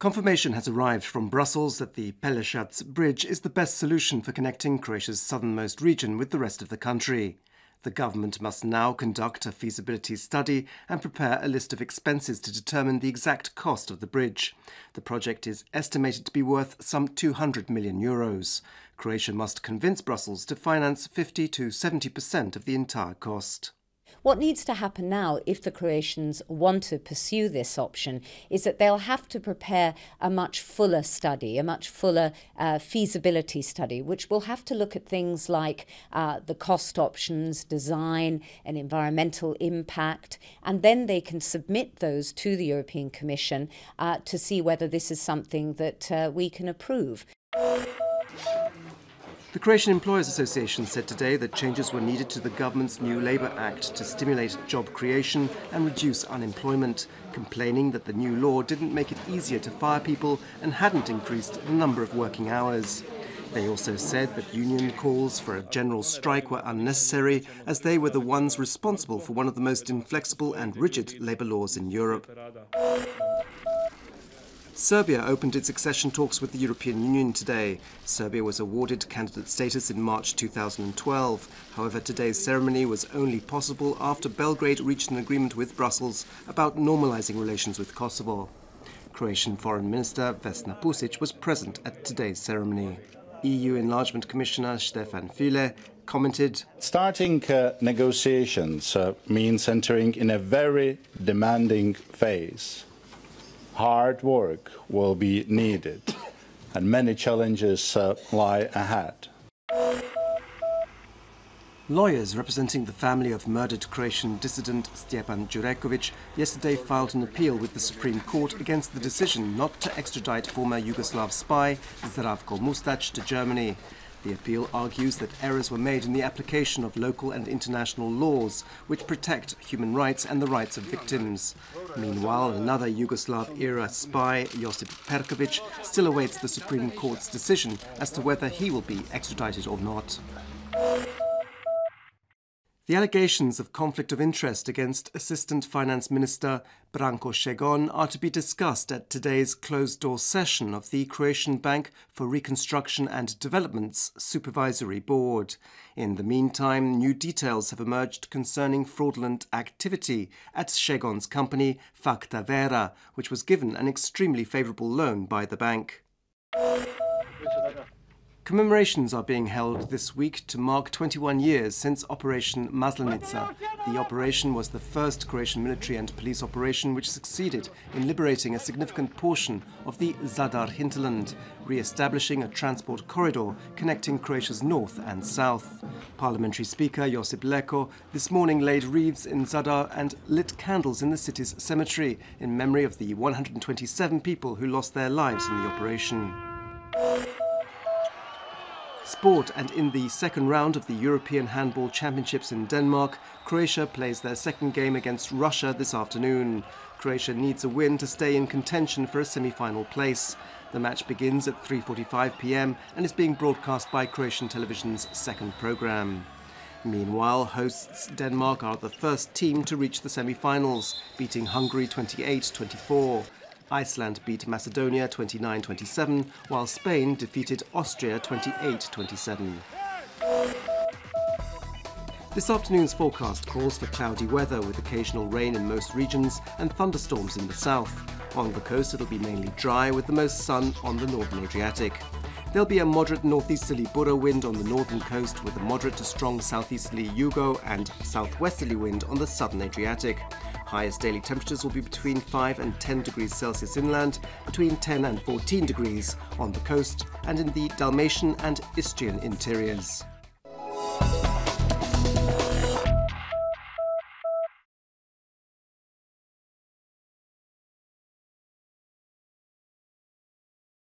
Confirmation has arrived from Brussels that the Pelješac Bridge is the best solution for connecting Croatia's southernmost region with the rest of the country. The government must now conduct a feasibility study and prepare a list of expenses to determine the exact cost of the bridge. The project is estimated to be worth some €200 million. Croatia must convince Brussels to finance 50 to 70% of the entire cost. What needs to happen now, if the Croatians want to pursue this option, is that they'll have to prepare a much fuller study, a much fuller feasibility study, which will have to look at things like the cost options, design and environmental impact, and then they can submit those to the European Commission to see whether this is something that we can approve. The Croatian Employers Association said today that changes were needed to the government's new Labour Act to stimulate job creation and reduce unemployment, complaining that the new law didn't make it easier to fire people and hadn't increased the number of working hours. They also said that union calls for a general strike were unnecessary, as they were the ones responsible for one of the most inflexible and rigid labour laws in Europe. Serbia opened its accession talks with the European Union today. Serbia was awarded candidate status in March 2012. However, today's ceremony was only possible after Belgrade reached an agreement with Brussels about normalizing relations with Kosovo. Croatian Foreign Minister Vesna Pusic was present at today's ceremony. EU Enlargement Commissioner Stefan Füle commented, "Starting negotiations means entering in a very demanding phase. Hard work will be needed, and many challenges lie ahead." Lawyers representing the family of murdered Croatian dissident Stjepan Jurekovic yesterday filed an appeal with the Supreme Court against the decision not to extradite former Yugoslav spy Zdravko Mustac to Germany. The appeal argues that errors were made in the application of local and international laws which protect human rights and the rights of victims. Meanwhile, another Yugoslav-era spy, Josip Perkovic, still awaits the Supreme Court's decision as to whether he will be extradited or not. The allegations of conflict of interest against Assistant Finance Minister Branko Šegon are to be discussed at today's closed-door session of the Croatian Bank for Reconstruction and Development's Supervisory Board. In the meantime, new details have emerged concerning fraudulent activity at Šegon's company Facta Vera, which was given an extremely favourable loan by the bank. Commemorations are being held this week to mark 21 years since Operation Maslenica. The operation was the first Croatian military and police operation which succeeded in liberating a significant portion of the Zadar hinterland, re-establishing a transport corridor connecting Croatia's north and south. Parliamentary Speaker Josip Leko this morning laid wreaths in Zadar and lit candles in the city's cemetery in memory of the 127 people who lost their lives in the operation. Sport, and in the second round of the European Handball Championships in Denmark, Croatia plays their second game against Russia this afternoon. Croatia needs a win to stay in contention for a semi-final place. The match begins at 3:45 p.m. and is being broadcast by Croatian television's second programme. Meanwhile, hosts Denmark are the first team to reach the semi-finals, beating Hungary 28-24. Iceland beat Macedonia 29-27, while Spain defeated Austria 28-27. This afternoon's forecast calls for cloudy weather with occasional rain in most regions and thunderstorms in the south. On the coast it'll be mainly dry with the most sun on the northern Adriatic. There'll be a moderate northeasterly Bura wind on the northern coast with a moderate to strong southeasterly Yugo and southwesterly wind on the southern Adriatic. Highest daily temperatures will be between 5 and 10 degrees Celsius inland, between 10 and 14 degrees on the coast and in the Dalmatian and Istrian interiors.